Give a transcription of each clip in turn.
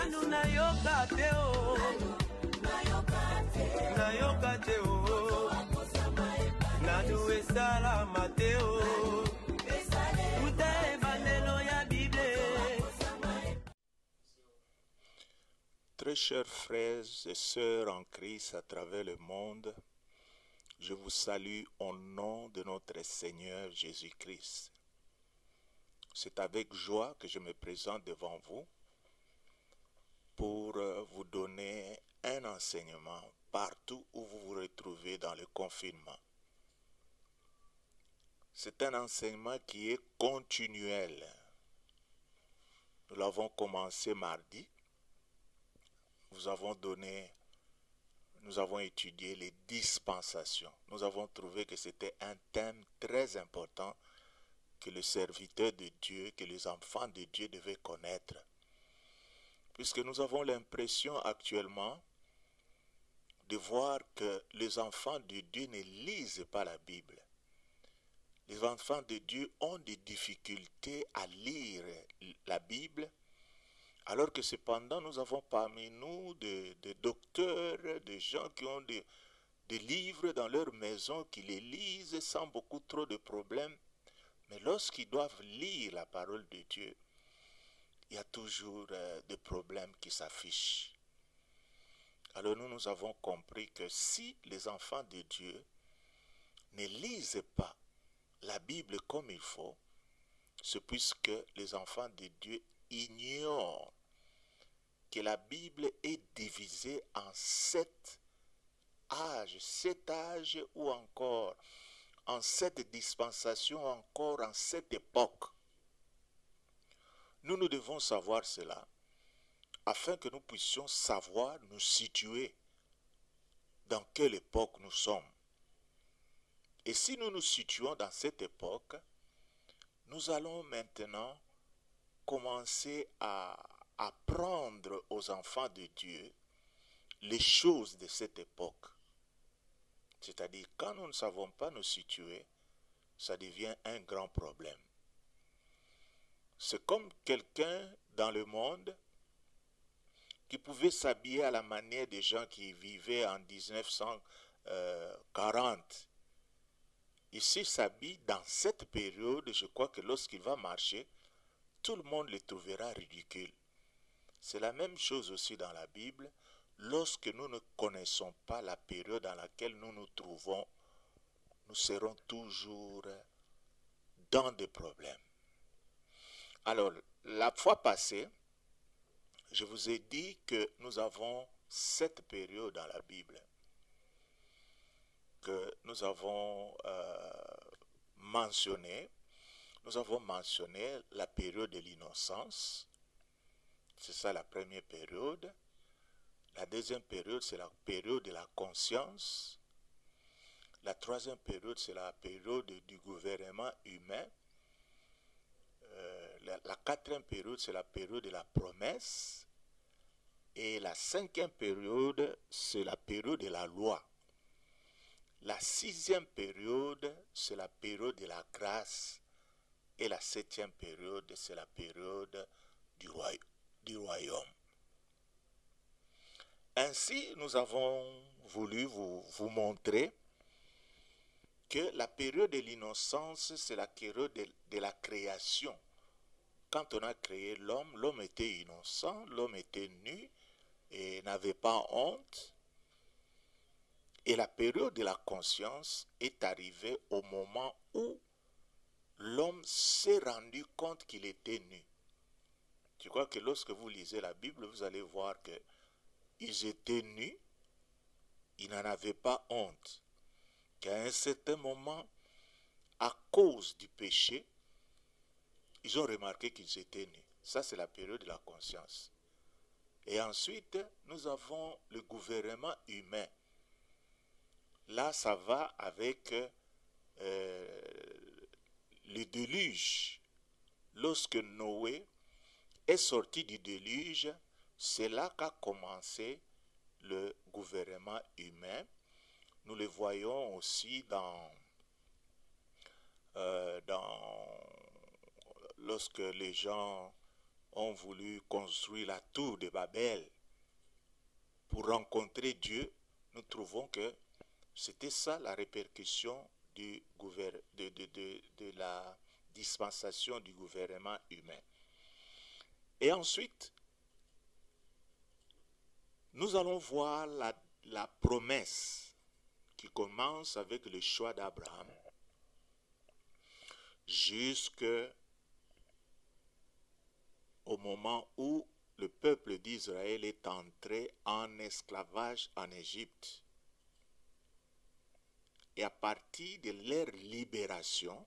nanu nayoka te o. Nayoka te o. Nanu esala mateo. Très chers frères et sœurs en Christ à travers le monde, je vous salue au nom de notre Seigneur Jésus-Christ. C'est avec joie que je me présente devant vous pour vous donner un enseignement partout où vous vous retrouvez dans le confinement. C'est un enseignement qui est continuel. Nous l'avons commencé mardi. Nous avons étudié les dispensations. Nous avons trouvé que c'était un thème très important que le serviteur de Dieu, que les enfants de Dieu devaient connaître. Puisque nous avons l'impression actuellement de voir que les enfants de Dieu ne lisent pas la Bible. Les enfants de Dieu ont des difficultés à lire la Bible, alors que cependant nous avons parmi nous des docteurs, des gens qui ont des livres dans leur maison, qui les lisent sans beaucoup trop de problèmes. Mais lorsqu'ils doivent lire la parole de Dieu, il y a toujours des problèmes qui s'affichent. Alors nous avons compris que si les enfants de Dieu ne lisent pas la Bible comme il faut, c'est puisque les enfants de Dieu ignorent que la Bible est divisée en 7 âges ou encore en 7 dispensations, encore en 7 époques. Nous devons savoir cela afin que nous puissions savoir nous situer dans quelle époque nous sommes. Et si nous nous situons dans cette époque, nous allons maintenant commencer à apprendre aux enfants de Dieu les choses de cette époque. C'est-à-dire, quand nous ne savons pas nous situer, ça devient un grand problème. C'est comme quelqu'un dans le monde qui pouvait s'habiller à la manière des gens qui vivaient en 1940. Et s'il s'habille dans cette période, je crois que lorsqu'il va marcher, tout le monde le trouvera ridicule. C'est la même chose aussi dans la Bible. Lorsque nous ne connaissons pas la période dans laquelle nous nous trouvons, nous serons toujours dans des problèmes. Alors, la fois passée, je vous ai dit que nous avons 7 périodes dans la Bible que nous avons mentionnées. Nous avons mentionné la période de l'innocence. C'est ça la première période. La deuxième période, c'est la période de la conscience. La troisième période, c'est la période du gouvernement humain. La quatrième période, c'est la période de la promesse. Et la cinquième période, c'est la période de la loi. La sixième période, c'est la période de la grâce. Et la septième période, c'est la période du royaume. Ainsi, nous avons voulu vous montrer que la période de l'innocence, c'est la période de la création. Quand on a créé l'homme, l'homme était innocent, l'homme était nu et n'avait pas honte. Et la période de la conscience est arrivée au moment où l'homme s'est rendu compte qu'il était nu. Je crois que lorsque vous lisez la Bible, vous allez voir qu'ils étaient nus, ils n'en avaient pas honte. Qu'à un certain moment, à cause du péché, ils ont remarqué qu'ils étaient nus. Ça, c'est la période de la conscience. Et ensuite, nous avons le gouvernement humain. Là, ça va avec le déluge. Lorsque Noé est sorti du déluge, c'est là qu'a commencé le gouvernement humain. Nous le voyons aussi lorsque les gens ont voulu construire la tour de Babel pour rencontrer Dieu, nous trouvons que c'était ça la répercussion de la dispensation du gouvernement humain. Et ensuite, nous allons voir la promesse qui commence avec le choix d'Abraham jusqu'au moment où le peuple d'Israël est entré en esclavage en Égypte. Et à partir de leur libération,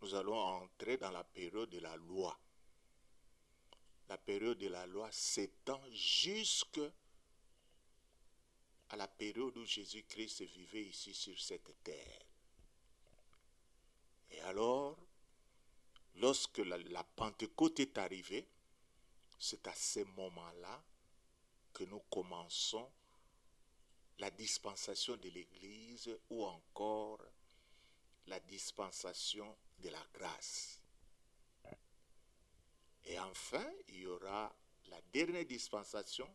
nous allons entrer dans la période de la loi. La période de la loi s'étend jusqu'à la période où Jésus-Christ vivait ici sur cette terre. Et alors, lorsque la Pentecôte est arrivée, c'est à ce moment-là que nous commençons la dispensation de l'Église ou encore la dispensation de la grâce. Et enfin, il y aura la dernière dispensation,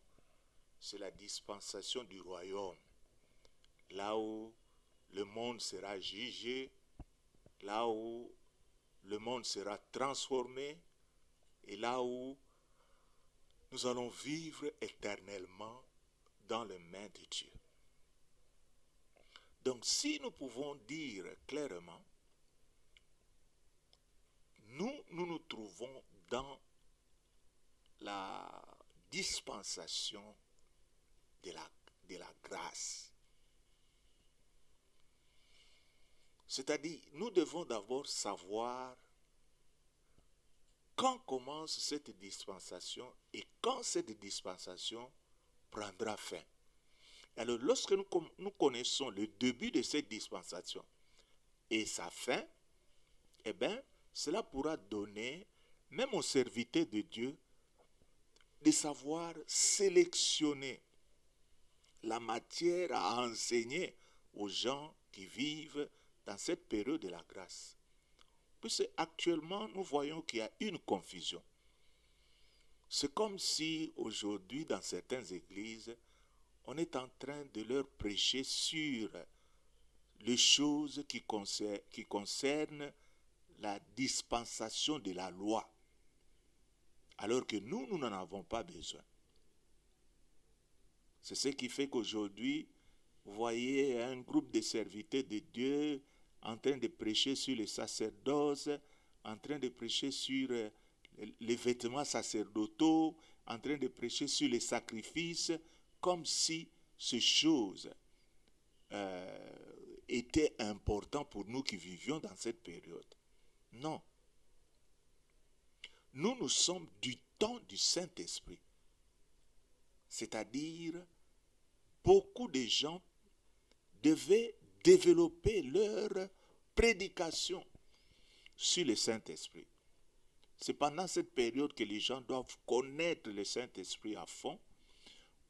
c'est la dispensation du royaume. Là où le monde sera jugé, là où le monde sera transformé, et là où nous allons vivre éternellement dans les mains de Dieu. Donc si nous pouvons dire clairement, nous nous trouvons dans la dispensation de la grâce. C'est-à-dire, nous devons d'abord savoir quand commence cette dispensation et quand cette dispensation prendra fin. Alors, lorsque nous connaissons le début de cette dispensation et sa fin, eh bien, cela pourra donner, même aux serviteurs de Dieu, de savoir sélectionner la matière à enseigner aux gens qui vivent dans cette période de la grâce. Puisque actuellement, nous voyons qu'il y a une confusion. C'est comme si aujourd'hui, dans certaines églises, on est en train de leur prêcher sur les choses qui concernent la dispensation de la loi, alors que nous n'en avons pas besoin. C'est ce qui fait qu'aujourd'hui, vous voyez un groupe de serviteurs de Dieu en train de prêcher sur le sacerdoce, en train de prêcher sur les vêtements sacerdotaux, en train de prêcher sur les sacrifices, comme si ces choses étaient importantes pour nous qui vivions dans cette période. Non. Nous sommes du temps du Saint-Esprit. C'est-à-dire, beaucoup de gens devaient développer leur prédication sur le Saint-Esprit. C'est pendant cette période que les gens doivent connaître le Saint-Esprit à fond,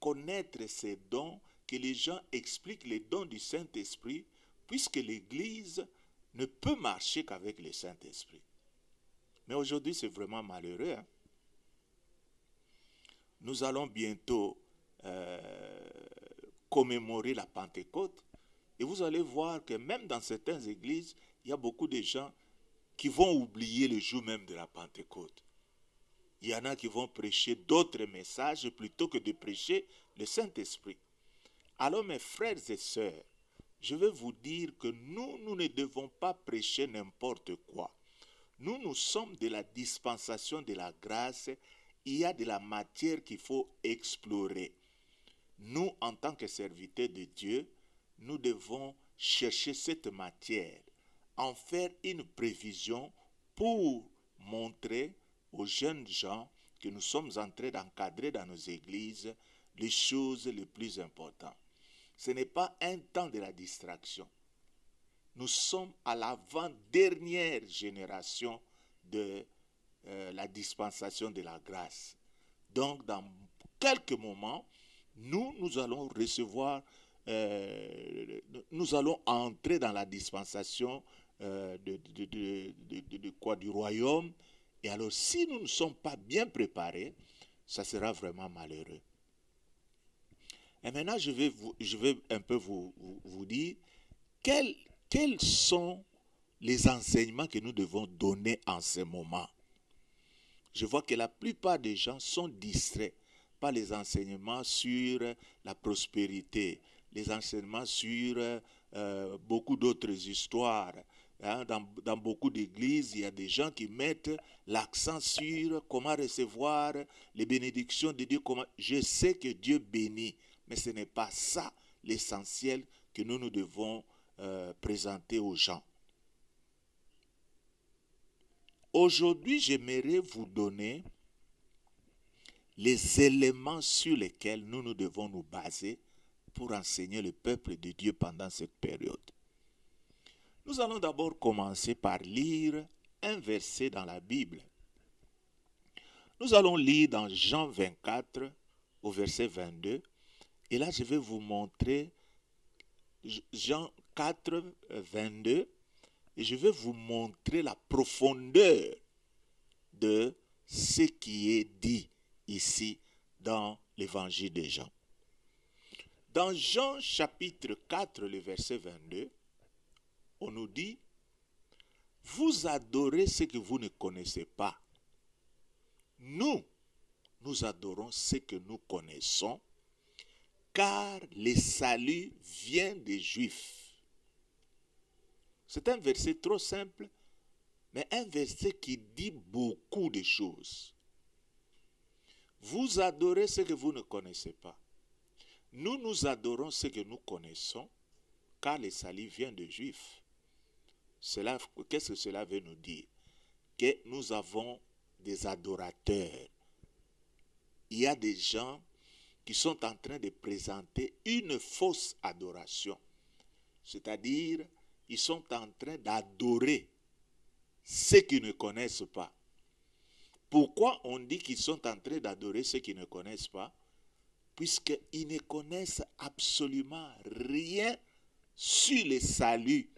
connaître ses dons, que les gens expliquent les dons du Saint-Esprit, puisque l'Église ne peut marcher qu'avec le Saint-Esprit. Mais aujourd'hui, c'est vraiment malheureux. Hein? Nous allons bientôt commémorer la Pentecôte. Et vous allez voir que même dans certaines églises, il y a beaucoup de gens qui vont oublier le jour même de la Pentecôte. Il y en a qui vont prêcher d'autres messages plutôt que de prêcher le Saint-Esprit. Alors mes frères et sœurs, je veux vous dire que nous ne devons pas prêcher n'importe quoi. Nous sommes de la dispensation de la grâce. Il y a de la matière qu'il faut explorer. Nous, en tant que serviteurs de Dieu, nous devons chercher cette matière, en faire une prévision pour montrer aux jeunes gens que nous sommes en train d'encadrer dans nos églises les choses les plus importantes. Ce n'est pas un temps de la distraction. Nous sommes à l'avant-dernière génération de la dispensation de la grâce. Donc, dans quelques moments, nous allons recevoir, nous allons entrer dans la dispensation du royaume, Et alors, si nous ne sommes pas bien préparés, ça sera vraiment malheureux. Et maintenant, je vais un peu vous dire quels sont les enseignements que nous devons donner en ce moment. Je vois que la plupart des gens sont distraits par les enseignements sur la prospérité, les enseignements sur beaucoup d'autres histoires. Hein. Dans beaucoup d'églises, il y a des gens qui mettent l'accent sur comment recevoir les bénédictions de Dieu. Je sais que Dieu bénit, mais ce n'est pas ça l'essentiel que nous devons présenter aux gens. Aujourd'hui, j'aimerais vous donner les éléments sur lesquels nous devons nous baser pour enseigner le peuple de Dieu pendant cette période. Nous allons d'abord commencer par lire un verset dans la Bible. Nous allons lire dans Jean 24 au verset 22. Et là, je vais vous montrer Jean 4, 22. Et je vais vous montrer la profondeur de ce qui est dit ici dans l'évangile de Jean. Dans Jean chapitre 4, le verset 22, on nous dit, « Vous adorez ce que vous ne connaissez pas. Nous adorons ce que nous connaissons, car le salut vient des Juifs. » C'est un verset trop simple, mais un verset qui dit beaucoup de choses. Vous adorez ce que vous ne connaissez pas. Nous adorons ce que nous connaissons, car le salut vient des Juifs. Qu'est-ce que cela veut nous dire? Que nous avons des adorateurs. Il y a des gens qui sont en train de présenter une fausse adoration. C'est-à-dire, ils sont en train d'adorer ceux qui ne connaissent pas. Pourquoi on dit qu'ils sont en train d'adorer ceux qui ne connaissent pas? Puisqu'ils ne connaissent absolument rien sur le salut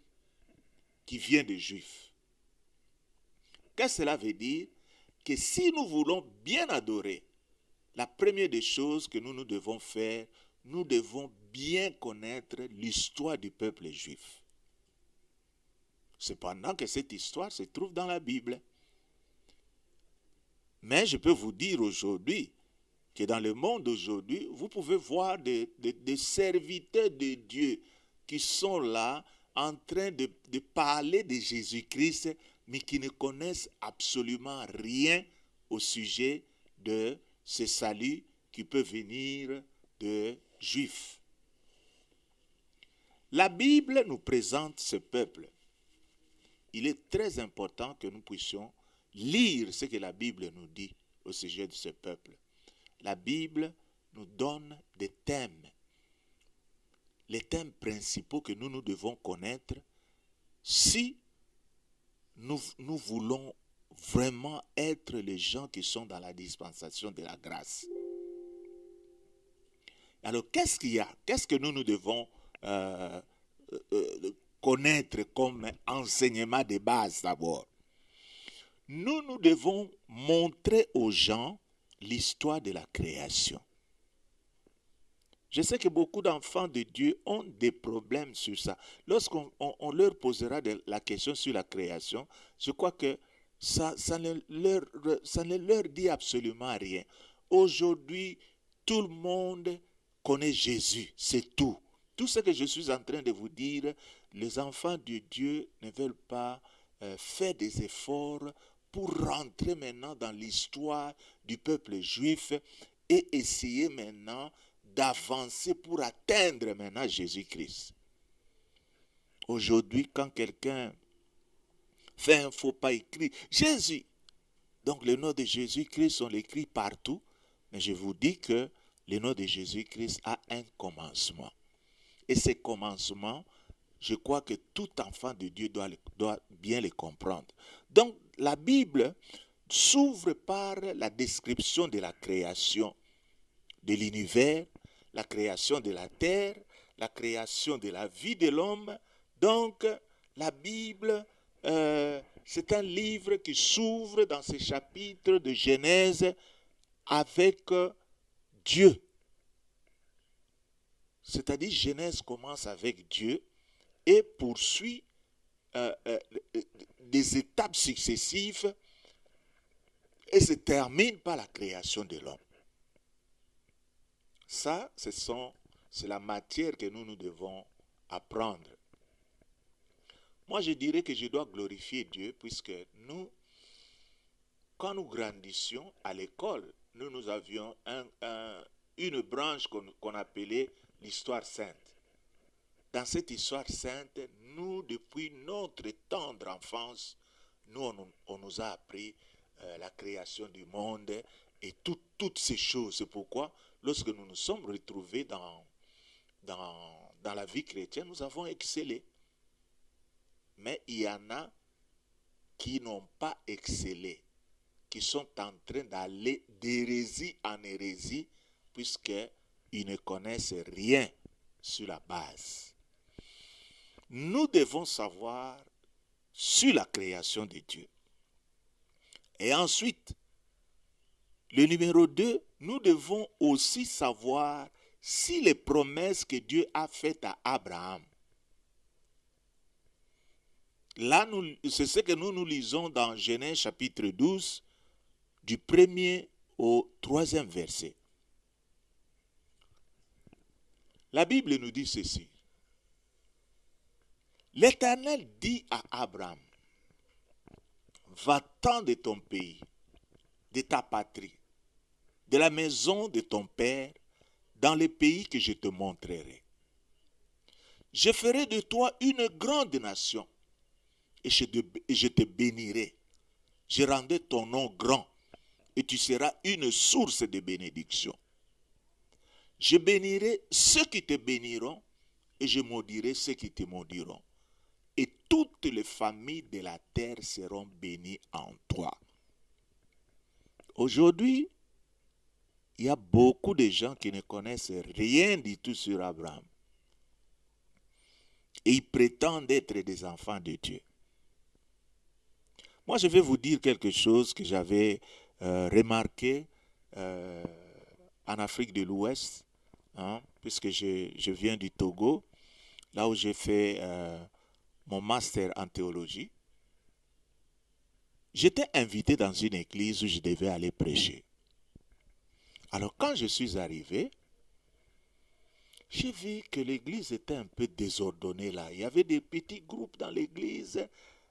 qui vient des Juifs. Qu'est-ce que cela veut dire? Que si nous voulons bien adorer, la première des choses que nous devons faire, nous devons bien connaître l'histoire du peuple juif. Cependant que cette histoire se trouve dans la Bible. Mais je peux vous dire aujourd'hui que dans le monde d'aujourd'hui, vous pouvez voir des serviteurs de Dieu qui sont là en train de parler de Jésus-Christ, mais qui ne connaissent absolument rien au sujet de ce salut qui peut venir de Juifs. La Bible nous présente ce peuple. Il est très important que nous puissions lire ce que la Bible nous dit au sujet de ce peuple. La Bible nous donne des thèmes. Les thèmes principaux que nous devons connaître si nous voulons vraiment être les gens qui sont dans la dispensation de la grâce. Alors, qu'est-ce qu'il y a? Qu'est-ce que nous devons connaître comme enseignement de base d'abord? Nous devons montrer aux gens l'histoire de la création. Je sais que beaucoup d'enfants de Dieu ont des problèmes sur ça. Lorsqu'on leur posera la question sur la création, je crois que ça ne leur dit absolument rien. Aujourd'hui, tout le monde connaît Jésus, c'est tout. Tout ce que je suis en train de vous dire, les enfants de Dieu ne veulent pas faire des efforts pour rentrer maintenant dans l'histoire du peuple juif et essayer maintenant d'avancer pour atteindre maintenant Jésus-Christ. Aujourd'hui, quand quelqu'un fait un faux pas écrit Jésus, donc le nom de Jésus-Christ, on l'écrit partout, mais je vous dis que le nom de Jésus-Christ a un commencement. Et ce commencement, je crois que tout enfant de Dieu doit bien le comprendre. Donc, la Bible s'ouvre par la description de la création de l'univers, la création de la terre, la création de la vie de l'homme. Donc, la Bible c'est un livre qui s'ouvre dans ces chapitres de Genèse avec Dieu. C'est-à-dire Genèse commence avec Dieu et poursuit des étapes successives et se termine par la création de l'homme. Ça, c'est la matière que nous devons apprendre. Moi, je dirais que je dois glorifier Dieu puisque nous, quand nous grandissions à l'école, nous avions une branche qu'on appelait l'histoire sainte. Dans cette histoire sainte, nous, depuis notre tendre enfance, on nous a appris la création du monde et toutes ces choses. C'est pourquoi, lorsque nous nous sommes retrouvés dans la vie chrétienne, nous avons excellé. Mais il y en a qui n'ont pas excellé, qui sont en train d'aller d'hérésie en hérésie, puisqu'ils ne connaissent rien sur la base. Nous devons savoir sur la création de Dieu. Et ensuite, le numéro 2, nous devons aussi savoir si les promesses que Dieu a faites à Abraham. Là, c'est ce que nous lisons dans Genèse chapitre 12, du 1er au 3e verset. La Bible nous dit ceci. L'Éternel dit à Abraham, va-t'en de ton pays, de ta patrie, de la maison de ton père, dans le pays que je te montrerai. Je ferai de toi une grande nation, et je te bénirai. Je rendrai ton nom grand, et tu seras une source de bénédiction. Je bénirai ceux qui te béniront, et je maudirai ceux qui te maudiront. Et toutes les familles de la terre seront bénies en toi. Aujourd'hui, il y a beaucoup de gens qui ne connaissent rien du tout sur Abraham. Et ils prétendent être des enfants de Dieu. Moi, je vais vous dire quelque chose que j'avais remarqué en Afrique de l'Ouest, puisque je viens du Togo, là où j'ai fait mon master en théologie. J'étais invité dans une église où je devais aller prêcher. Alors quand je suis arrivé, j'ai vu que l'église était un peu désordonnée là. Il y avait des petits groupes dans l'église.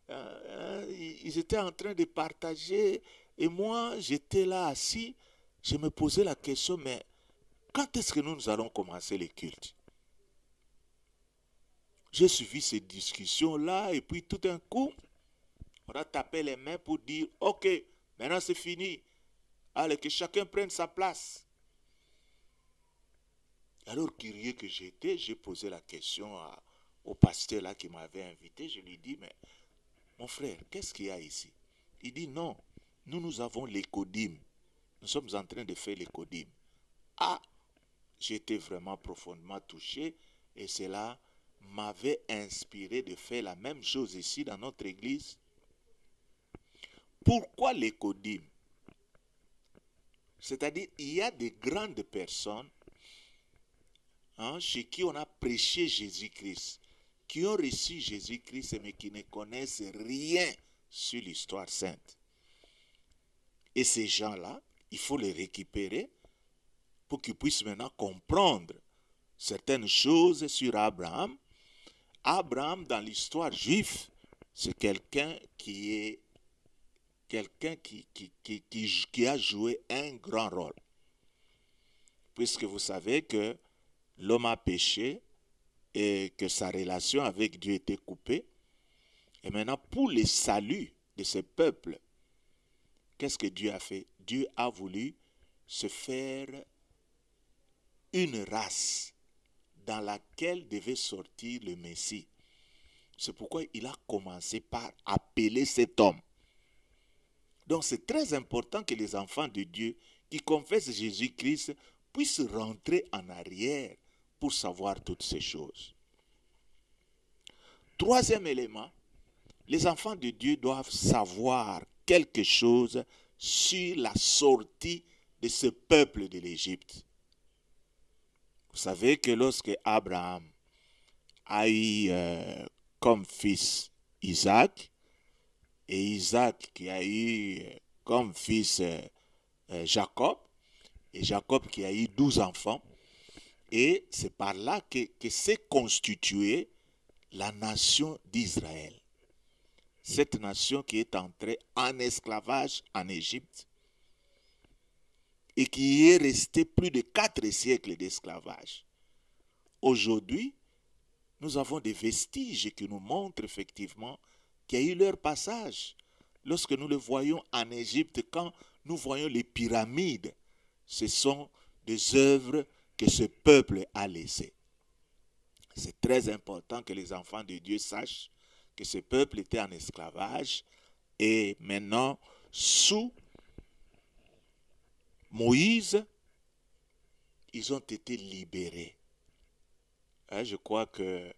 Ils étaient en train de partager. Et moi, j'étais là assis. Je me posais la question, mais quand est-ce que nous allons commencer les cultes? J'ai suivi ces discussions-là et puis tout d'un coup, on a tapé les mains pour dire, ok, maintenant c'est fini. Allez, que chacun prenne sa place. Alors, curieux que j'étais, j'ai posé la question au pasteur là qui m'avait invité. Je lui dis, mais mon frère, qu'est-ce qu'il y a ici? Il dit, non, nous avons l'écodyme. Nous sommes en train de faire l'écodyme. Ah, j'étais vraiment profondément touché et cela m'avait inspiré de faire la même chose ici dans notre église. Pourquoi l'écodyme? C'est-à-dire, il y a des grandes personnes chez qui on a prêché Jésus-Christ, qui ont reçu Jésus-Christ mais qui ne connaissent rien sur l'histoire sainte. Et ces gens-là, il faut les récupérer pour qu'ils puissent maintenant comprendre certaines choses sur Abraham. Abraham, dans l'histoire juive, c'est quelqu'un qui a joué un grand rôle. Puisque vous savez que l'homme a péché et que sa relation avec Dieu était coupée. Et maintenant, pour le salut de ce peuple, qu'est-ce que Dieu a fait? Dieu a voulu se faire une race dans laquelle devait sortir le Messie. C'est pourquoi il a commencé par appeler cet homme. Donc c'est très important que les enfants de Dieu qui confessent Jésus-Christ puissent rentrer en arrière pour savoir toutes ces choses. Troisième élément, les enfants de Dieu doivent savoir quelque chose sur la sortie de ce peuple de l'Égypte. Vous savez que lorsque Abraham a eu comme fils Isaac, et Isaac qui a eu comme fils Jacob, et Jacob qui a eu 12 enfants, et c'est par là que s'est constituée la nation d'Israël. Cette nation qui est entrée en esclavage en Égypte et qui est restée plus de 4 siècles d'esclavage. Aujourd'hui, nous avons des vestiges qui nous montrent effectivement qu'il y a eu leur passage. Lorsque nous le voyons en Égypte, quand nous voyons les pyramides, ce sont des œuvres que ce peuple a laissées. C'est très important que les enfants de Dieu sachent que ce peuple était en esclavage et maintenant, sous Moïse, ils ont été libérés. Je crois que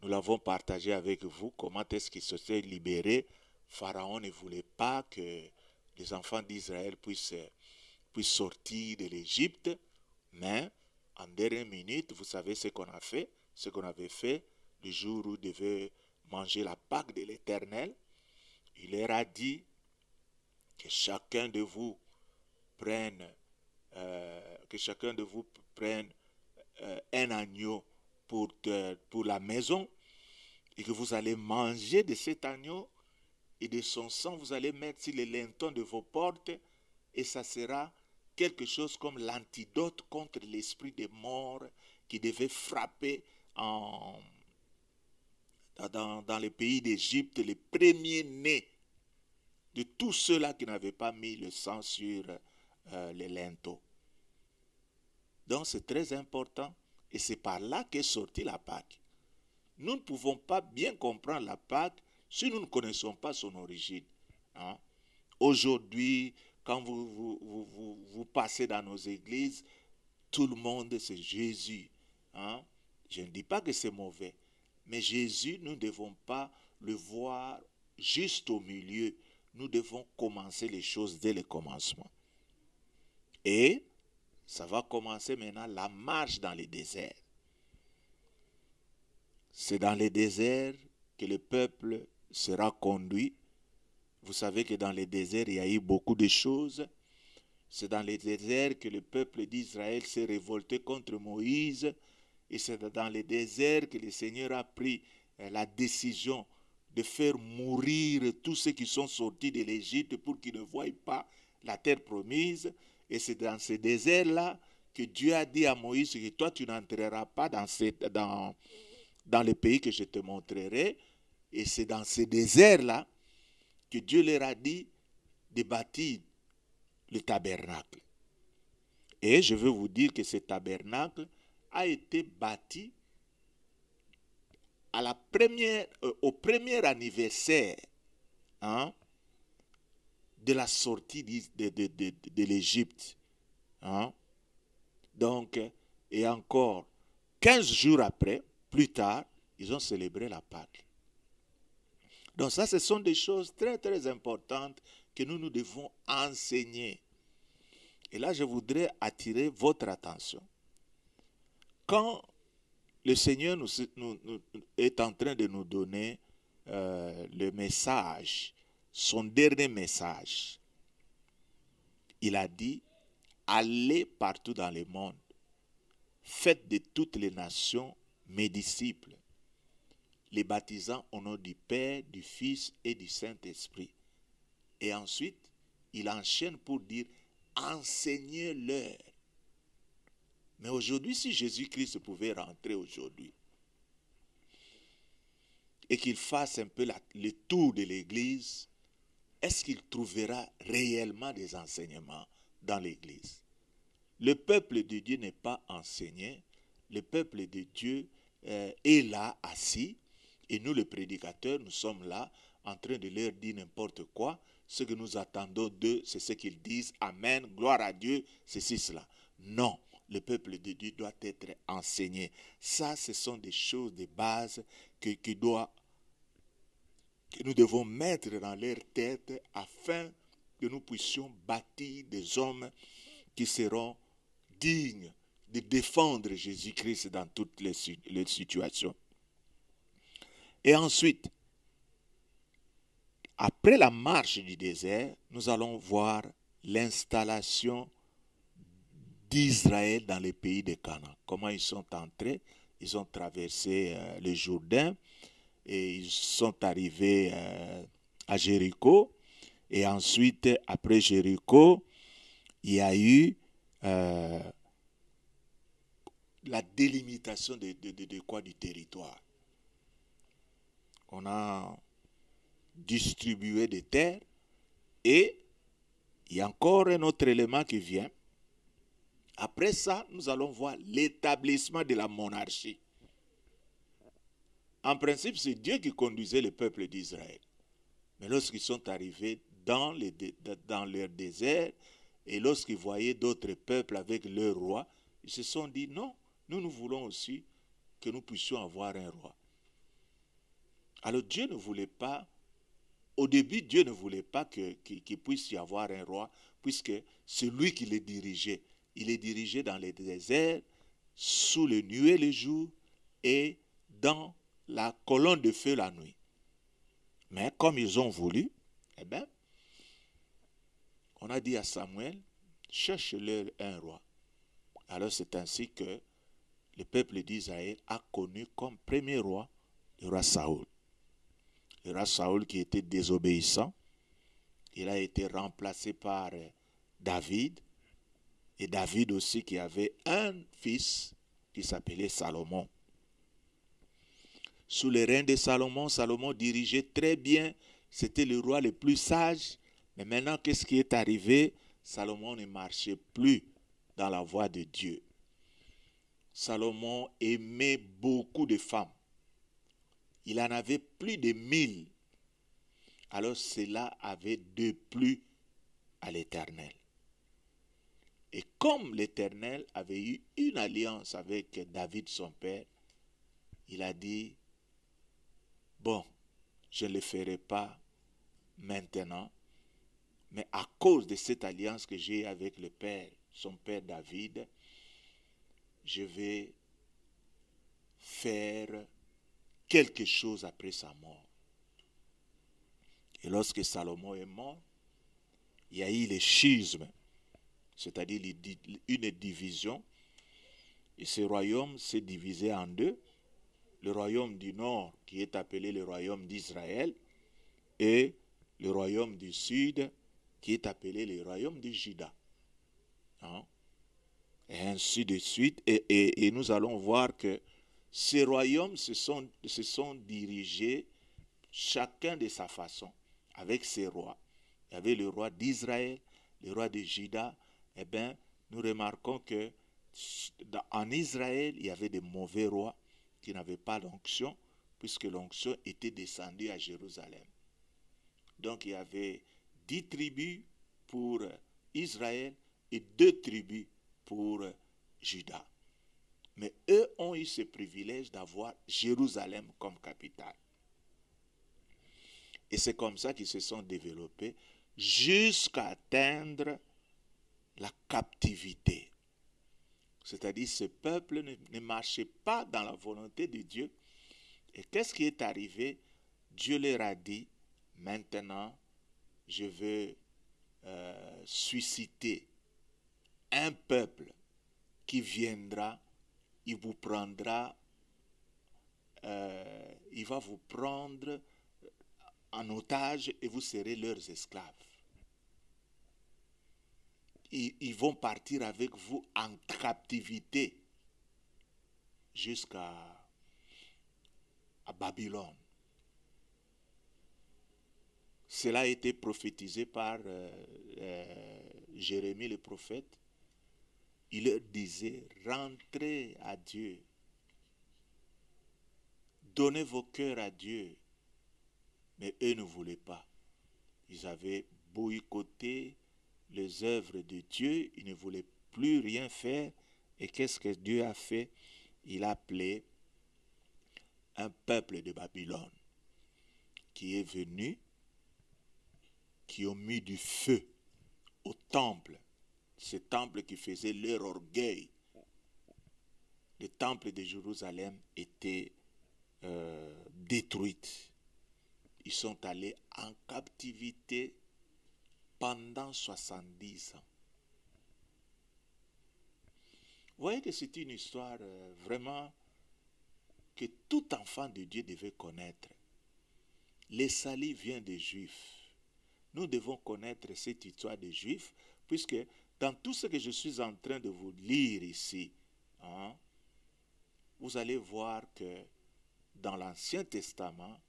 nous l'avons partagé avec vous. Comment est-ce qu'ils se sont libérés? Pharaon ne voulait pas que les enfants d'Israël puissent sortir de l'Égypte, mais en dernière minute, vous savez ce qu'on a fait, ce qu'on avait fait le jour où ils devaient manger la Pâque de l'Éternel. Il leur a dit que chacun de vous prenne un agneau pour la maison et que vous allez manger de cet agneau et de son sang, vous allez mettre sur les lintons de vos portes et ça sera quelque chose comme l'antidote contre l'esprit de mort qui devait frapper dans le pays d'Égypte, les premiers-nés de tous ceux-là qui n'avaient pas mis le sang sur les linteaux. Donc c'est très important et c'est par là qu'est sortie la Pâque. Nous ne pouvons pas bien comprendre la Pâque si nous ne connaissons pas son origine. Hein? Aujourd'hui, quand vous passez dans nos églises, tout le monde c'est Jésus. Hein? Je ne dis pas que c'est mauvais, mais Jésus, nous ne devons pas le voir juste au milieu. Nous devons commencer les choses dès le commencement. Et ça va commencer maintenant la marche dans le désert. C'est dans le désert que le peuple sera conduit. Vous savez que dans le désert, il y a eu beaucoup de choses. C'est dans le désert que le peuple d'Israël s'est révolté contre Moïse. Et c'est dans le désert que le Seigneur a pris la décision de faire mourir tous ceux qui sont sortis de l'Égypte pour qu'ils ne voient pas la terre promise. Et c'est dans ce désert-là que Dieu a dit à Moïse que toi, tu n'entreras pas dans le pays que je te montrerai. Et c'est dans ce désert-là que Dieu leur a dit de bâtir le tabernacle. Et je veux vous dire que ce tabernacle a été bâti au premier anniversaire de la sortie de l'Égypte. Hein? Donc, et encore 15 jours après, plus tard, ils ont célébré la Pâque. Donc ça, ce sont des choses très très importantes que nous devons enseigner. Et là, je voudrais attirer votre attention. Quand le Seigneur est en train de nous donner le message, son dernier message, il a dit, allez partout dans le monde, faites de toutes les nations mes disciples, les baptisant au nom du Père, du Fils et du Saint-Esprit. Et ensuite, il enchaîne pour dire, enseignez-leur. Mais aujourd'hui, si Jésus-Christ pouvait rentrer aujourd'hui et qu'il fasse un peu le tour de l'Église, est-ce qu'il trouvera réellement des enseignements dans l'Église? Le peuple de Dieu n'est pas enseigné. Le peuple de Dieu est là, assis. Et nous, les prédicateurs, nous sommes là, en train de leur dire n'importe quoi. Ce que nous attendons d'eux, c'est ce qu'ils disent. Amen, gloire à Dieu, ceci, cela. Non, le peuple de Dieu doit être enseigné. Ça, ce sont des choses de base qui doivent que nous devons mettre dans leur tête afin que nous puissions bâtir des hommes qui seront dignes de défendre Jésus-Christ dans toutes les situations. Et ensuite, après la marche du désert, nous allons voir l'installation d'Israël dans les pays de Canaan. Comment ils sont entrés, ils ont traversé le Jourdain et ils sont arrivés à Jéricho. Et ensuite, après Jéricho, il y a eu la délimitation de quoi du territoire. On a distribué des terres et il y a encore un autre élément qui vient. Après ça, nous allons voir l'établissement de la monarchie. En principe, c'est Dieu qui conduisait le peuple d'Israël. Mais lorsqu'ils sont arrivés dans leur désert et lorsqu'ils voyaient d'autres peuples avec leur roi, ils se sont dit non, nous voulons aussi que nous puissions avoir un roi. Alors Dieu ne voulait pas, au début Dieu ne voulait pas qu'il puisse y avoir un roi, puisque c'est lui qui les dirigeait. Il les dirigeait dans les déserts, sous le nuée le jour et dans la colonne de feu la nuit. Mais comme ils ont voulu, eh bien, on a dit à Samuel, cherche-leur un roi. Alors c'est ainsi que le peuple d'Israël a connu comme premier roi le roi Saoul. Le roi Saoul qui était désobéissant, il a été remplacé par David, et David aussi qui avait un fils qui s'appelait Salomon. Sous le règne de Salomon, Salomon dirigeait très bien, c'était le roi le plus sage, mais maintenant qu'est-ce qui est arrivé? Salomon ne marchait plus dans la voie de Dieu. Salomon aimait beaucoup de femmes. Il en avait plus de 1000. Alors cela avait déplu à l'Éternel. Et comme l'Éternel avait eu une alliance avec David son père, il a dit, bon, je ne le ferai pas maintenant, mais à cause de cette alliance que j'ai avec le père, son père David, je vais faire quelque chose après sa mort. Et lorsque Salomon est mort, il y a eu le schisme, c'est-à-dire une division. Et ce royaume s'est divisé en deux. Le royaume du nord, qui est appelé le royaume d'Israël, et le royaume du sud, qui est appelé le royaume de Juda. Hein? Et ainsi de suite. Et nous allons voir que ces royaumes se sont dirigés, chacun de sa façon, avec ses rois. Il y avait le roi d'Israël, le roi de Juda. Eh bien, nous remarquons que en Israël, il y avait des mauvais rois qui n'avaient pas l'onction, puisque l'onction était descendue à Jérusalem. Donc, il y avait 10 tribus pour Israël et 2 tribus pour Juda. Mais eux ont eu ce privilège d'avoir Jérusalem comme capitale. Et c'est comme ça qu'ils se sont développés jusqu'à atteindre la captivité. C'est-à-dire ce peuple ne marchait pas dans la volonté de Dieu. Et qu'est-ce qui est arrivé? Dieu leur a dit, maintenant, je veux susciter un peuple qui viendra, il vous prendra, il va vous prendre en otage et vous serez leurs esclaves. Ils vont partir avec vous en captivité jusqu'à Babylone. Cela a été prophétisé par Jérémie le prophète. Il leur disait, rentrez à Dieu. Donnez vos cœurs à Dieu. Mais eux ne voulaient pas. Ils avaient boycotté les œuvres de Dieu. Ils ne voulaient plus rien faire. Et qu'est-ce que Dieu a fait? Il a appelé un peuple de Babylone qui est venu, qui ont mis du feu au temple, ce temple qui faisait leur orgueil. Le temple de Jérusalem était détruit. Ils sont allés en captivité pendant 70 ans. Vous voyez que c'est une histoire vraiment que tout enfant de Dieu devait connaître. Le salut vient des Juifs. Nous devons connaître cette histoire des Juifs, puisque dans tout ce que je suis en train de vous lire ici, hein, vous allez voir que dans l'Ancien Testament,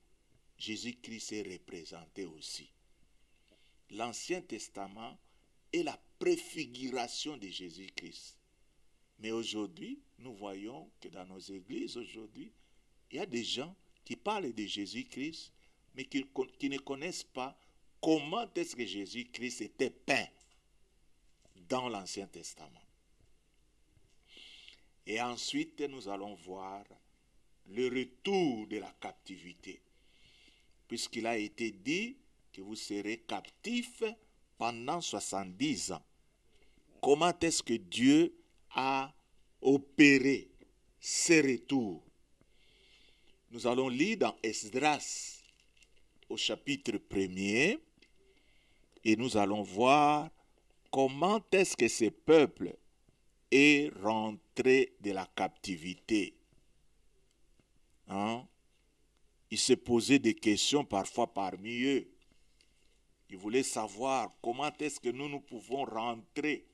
Jésus-Christ est représenté aussi. L'Ancien Testament est la préfiguration de Jésus-Christ. Mais aujourd'hui, nous voyons que dans nos églises aujourd'hui, il y a des gens qui parlent de Jésus-Christ, mais qui ne connaissent pas comment est-ce que Jésus-Christ était peint dans l'Ancien Testament. Et ensuite, nous allons voir le retour de la captivité, puisqu'il a été dit que vous serez captifs pendant 70 ans. Comment est-ce que Dieu a opéré ce retour? Nous allons lire dans Esdras au chapitre 1er et nous allons voir comment est-ce que ce peuple est rentré de la captivité. Hein? Ils se posaient des questions parfois parmi eux. Ils voulaient savoir comment est-ce que nous pouvons rentrer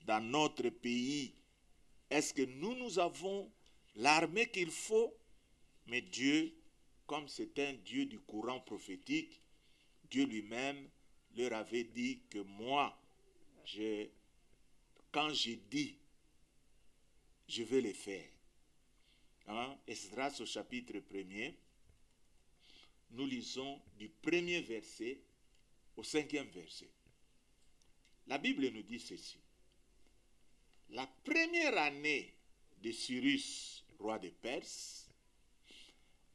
dans notre pays. Est-ce que nous avons l'armée qu'il faut? Mais Dieu, comme c'est un Dieu du courant prophétique, Dieu lui-même leur avait dit que moi, quand j'ai dit, je vais le faire. Hein? Esdras au chapitre 1er, nous lisons du 1er verset au 5e verset. La Bible nous dit ceci. La première année de Cyrus, roi de Perse,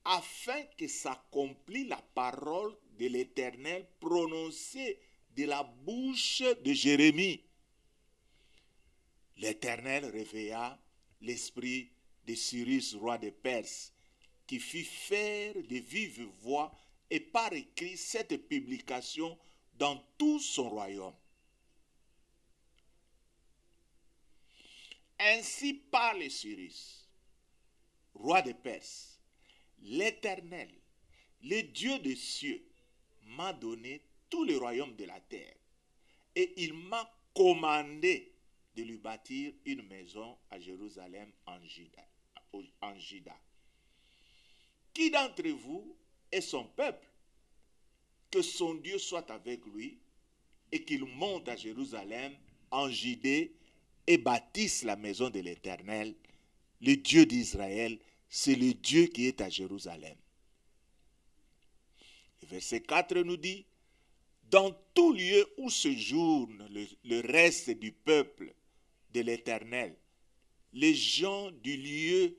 afin que s'accomplisse la parole de l'Éternel prononcée de la bouche de Jérémie, l'Éternel réveilla l'esprit de Cyrus, roi de Perse, qui fit faire de vive voix et par écrit cette publication dans tout son royaume. Ainsi parle Cyrus, roi de Perse. L'Éternel, le Dieu des cieux, m'a donné tout le royaume de la terre, et il m'a commandé de lui bâtir une maison à Jérusalem en Juda. Qui d'entre vous est son peuple? Que son Dieu soit avec lui, et qu'il monte à Jérusalem en Judée et bâtisse la maison de l'Éternel, le Dieu d'Israël. C'est le Dieu qui est à Jérusalem. Le verset 4 nous dit, dans tout lieu où séjourne le reste du peuple de l'Éternel, les gens du lieu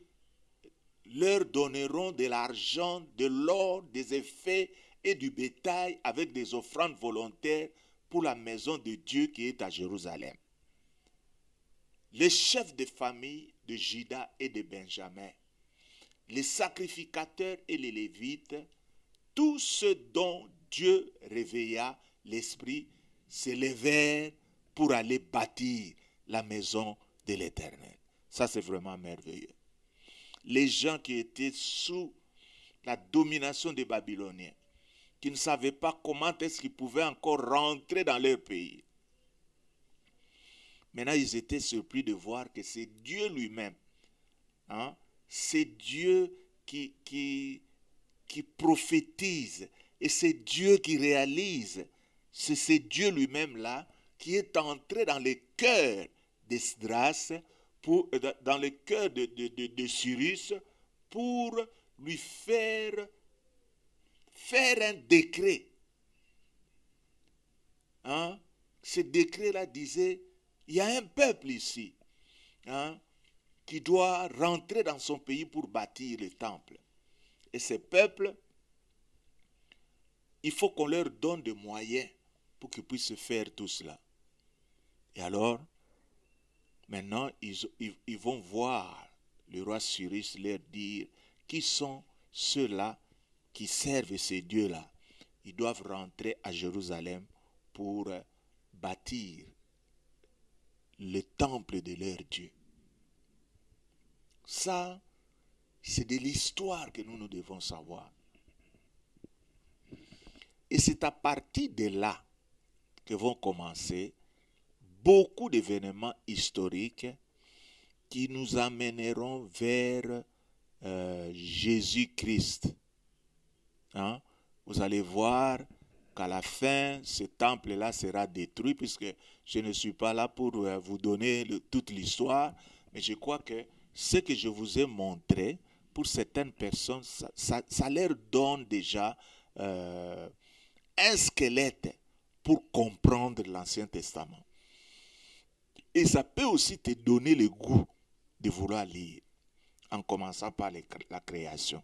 leur donneront de l'argent, de l'or, des effets et du bétail avec des offrandes volontaires pour la maison de Dieu qui est à Jérusalem. Les chefs de famille de Juda et de Benjamin, les sacrificateurs et les Lévites, tous ceux dont Dieu réveilla l'esprit, se levèrent pour aller bâtir la maison de l'Éternel. Ça, c'est vraiment merveilleux. Les gens qui étaient sous la domination des Babyloniens, qui ne savaient pas comment est-ce qu'ils pouvaient encore rentrer dans leur pays. Maintenant, ils étaient surpris de voir que c'est Dieu lui-même, hein, c'est Dieu qui prophétise et c'est Dieu qui réalise. C'est Dieu lui-même là qui est entré dans le cœur d'Esdras, dans le cœur de Cyrus, pour lui faire un décret. Hein? Ce décret-là disait, il y a un peuple ici, hein, qui doit rentrer dans son pays pour bâtir le temple. Et ce peuple il faut qu'on leur donne des moyens pour qu'ils puissent faire tout cela. Et alors, maintenant, ils vont voir le roi Cyrus leur dire qui sont ceux-là qui servent ces dieux-là. Ils doivent rentrer à Jérusalem pour bâtir le temple de leur Dieu. Ça, c'est de l'histoire que nous devons savoir. Et c'est à partir de là que vont commencer beaucoup d'événements historiques qui nous amèneront vers Jésus-Christ. Hein? Vous allez voir qu'à la fin, ce temple-là sera détruit, puisque je ne suis pas là pour vous donner toute l'histoire, mais je crois que ce que je vous ai montré, pour certaines personnes, ça leur donne déjà un squelette pour comprendre l'Ancien Testament. Et ça peut aussi te donner le goût de vouloir lire, en commençant par la création.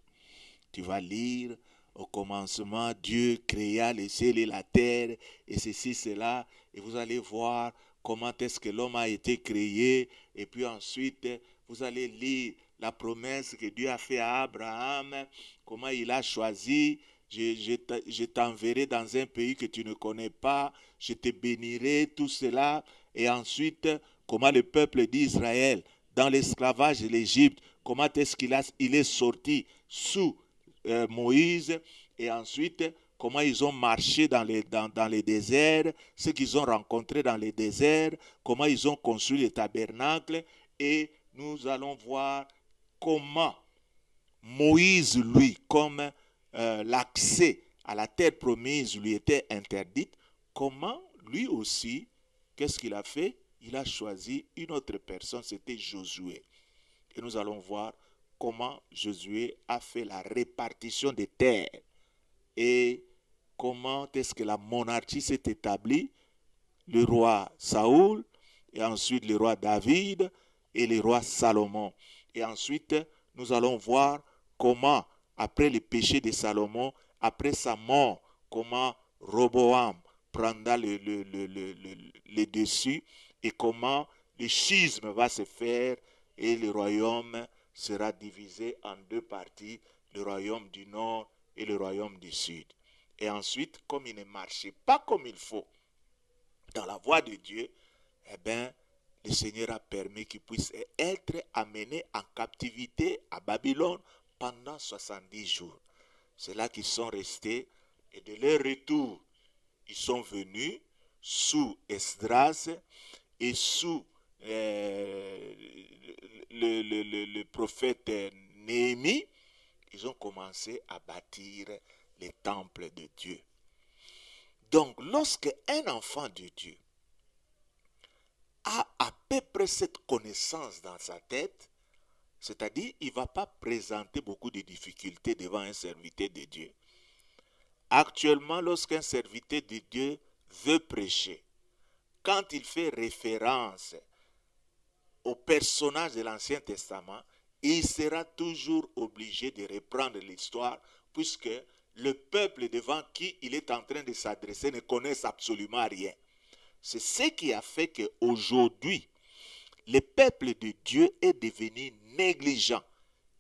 Tu vas lire, au commencement, Dieu créa le ciel et la terre, et ceci, cela, et vous allez voir comment est-ce que l'homme a été créé, et puis ensuite, vous allez lire la promesse que Dieu a faite à Abraham, comment il a choisi. Je t'enverrai dans un pays que tu ne connais pas, je te bénirai, tout cela. Et ensuite, comment le peuple d'Israël, dans l'esclavage de l'Égypte, comment est-ce qu'il est sorti sous Moïse. Et ensuite, comment ils ont marché dans les déserts, ce qu'ils ont rencontré dans les déserts, comment ils ont construit le tabernacle. Et nous allons voir comment Moïse, lui, comme l'accès à la terre promise lui était interdite, comment lui aussi, qu'est-ce qu'il a fait? Il a choisi une autre personne, c'était Josué. Et nous allons voir comment Josué a fait la répartition des terres et comment est-ce que la monarchie s'est établie, le roi Saoul, et ensuite le roi David et le roi Salomon. Et ensuite, nous allons voir comment, après le péché de Salomon, après sa mort, comment Roboam prendra le dessus et comment le schisme va se faire et le royaume sera divisé en deux parties, le royaume du nord et le royaume du sud. Et ensuite, comme il ne marchait pas comme il faut dans la voie de Dieu, eh bien, le Seigneur a permis qu'il puisse être amené en captivité à Babylone pendant 70 jours. C'est là qu'ils sont restés et de leur retour, ils sont venus sous Esdras et sous le prophète Néhémie. Ils ont commencé à bâtir les temples de Dieu. Donc, lorsque un enfant de Dieu a à peu près cette connaissance dans sa tête, c'est-à-dire il ne va pas présenter beaucoup de difficultés devant un serviteur de Dieu. Actuellement, lorsqu'un serviteur de Dieu veut prêcher, quand il fait référence au personnage de l'Ancien Testament, il sera toujours obligé de reprendre l'histoire puisque le peuple devant qui il est en train de s'adresser ne connaissent absolument rien. C'est ce qui a fait qu'aujourd'hui, le peuple de Dieu est devenu négligent.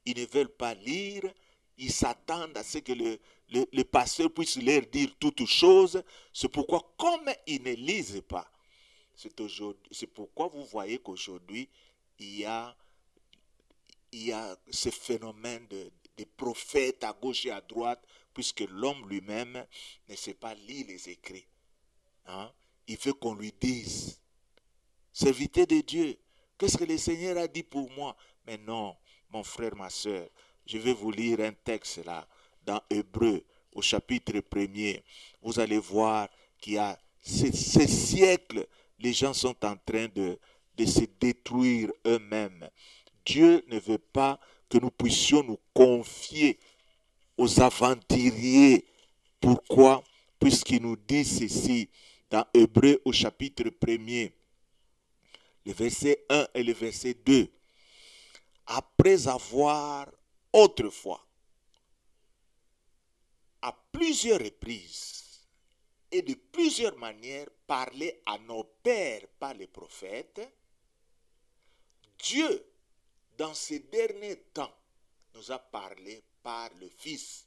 Ils ne veulent pas lire, ils s'attendent à ce que le pasteur puisse leur dire toutes choses. C'est pourquoi, comme ils ne lisent pas, c'est pourquoi vous voyez qu'aujourd'hui, il y a ce phénomène de prophètes à gauche et à droite, puisque l'homme lui-même ne sait pas lire les écrits. Hein? Il veut qu'on lui dise, serviteur de Dieu, qu'est-ce que le Seigneur a dit pour moi? Mais non, mon frère, ma soeur, je vais vous lire un texte là, dans Hébreux, au chapitre 1er. Vous allez voir qu'il y a ces siècles, les gens sont en train de se détruire eux-mêmes. Dieu ne veut pas que nous puissions nous confier aux aventuriers. Pourquoi? Puisqu'il nous dit ceci dans Hébreux au chapitre 1er, le verset 1 et le verset 2. Après avoir autrefois à plusieurs reprises et de plusieurs manières parlé à nos pères par les prophètes, Dieu, dans ces derniers temps, nous a parlé par le Fils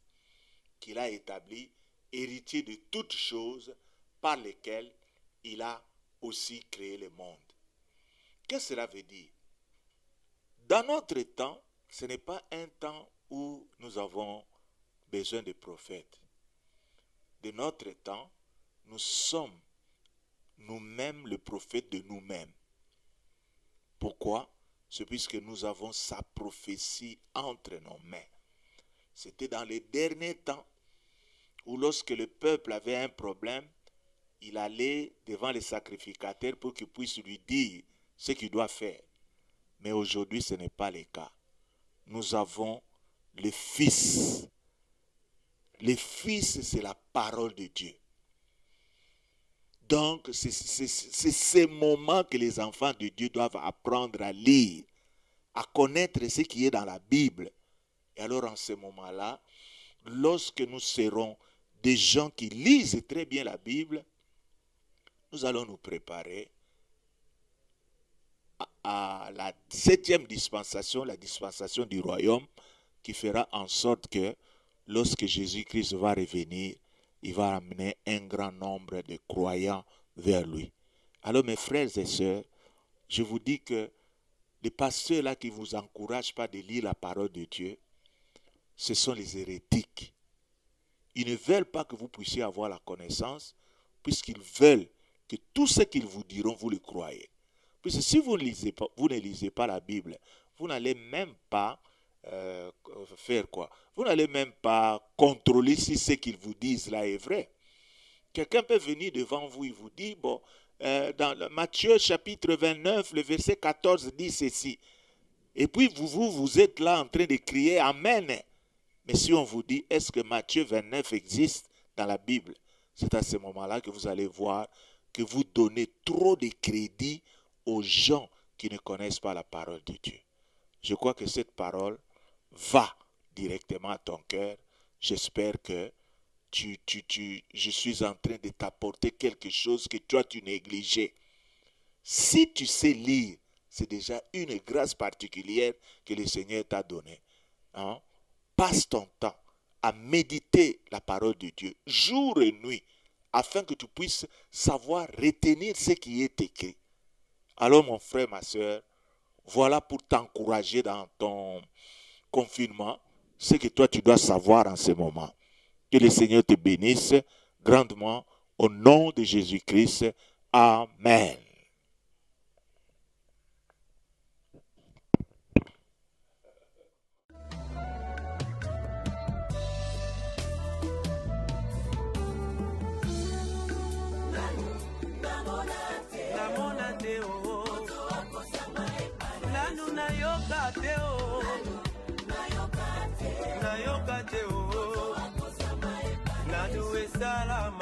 qu'il a établi, héritier de toutes choses par lesquelles il a aussi créé le monde. Qu'est-ce que cela veut dire? Dans notre temps, ce n'est pas un temps où nous avons besoin de prophètes. De notre temps, nous sommes nous-mêmes le prophète de nous-mêmes. Pourquoi? C'est puisque nous avons sa prophétie entre nos mains. C'était dans les derniers temps où lorsque le peuple avait un problème, il allait devant les sacrificateurs pour qu'ils puissent lui dire ce qu'il doit faire. Mais aujourd'hui, ce n'est pas le cas. Nous avons le Fils. Le Fils, c'est la parole de Dieu. Donc, c'est ces moments que les enfants de Dieu doivent apprendre à lire, à connaître ce qui est dans la Bible. Et alors, en ce moment-là, lorsque nous serons des gens qui lisent très bien la Bible, nous allons nous préparer à la 7e dispensation, la dispensation du royaume, qui fera en sorte que lorsque Jésus-Christ va revenir, il va amener un grand nombre de croyants vers lui. Alors mes frères et sœurs, je vous dis que les pasteurs là qui ne vous encouragent pas de lire la parole de Dieu, ce sont les hérétiques. Ils ne veulent pas que vous puissiez avoir la connaissance, puisqu'ils veulent que tout ce qu'ils vous diront, vous le croyez. Puisque si vous ne lisez pas la Bible, vous n'allez même pas faire quoi? Vous n'allez même pas contrôler si ce qu'ils vous disent là est vrai. Quelqu'un peut venir devant vous et vous dire, bon, dans Matthieu chapitre 29, le verset 14 dit ceci. Et puis vous êtes là en train de crier Amen. Mais si on vous dit, est-ce que Matthieu 29 existe dans la Bible? C'est à ce moment-là que vous allez voir que vous donnez trop de crédit aux gens qui ne connaissent pas la parole de Dieu. Je crois que cette parole va directement à ton cœur. J'espère que je suis en train de t'apporter quelque chose que toi tu négligeais. Si tu sais lire, c'est déjà une grâce particulière que le Seigneur t'a donnée. Hein? Passe ton temps à méditer la parole de Dieu, jour et nuit, afin que tu puisses savoir retenir ce qui est écrit. Alors mon frère, ma soeur, voilà pour t'encourager dans ton confinement, ce que toi tu dois savoir en ce moment. Que le Seigneur te bénisse grandement au nom de Jésus-Christ. Amen. Nayoka te o, nanu esala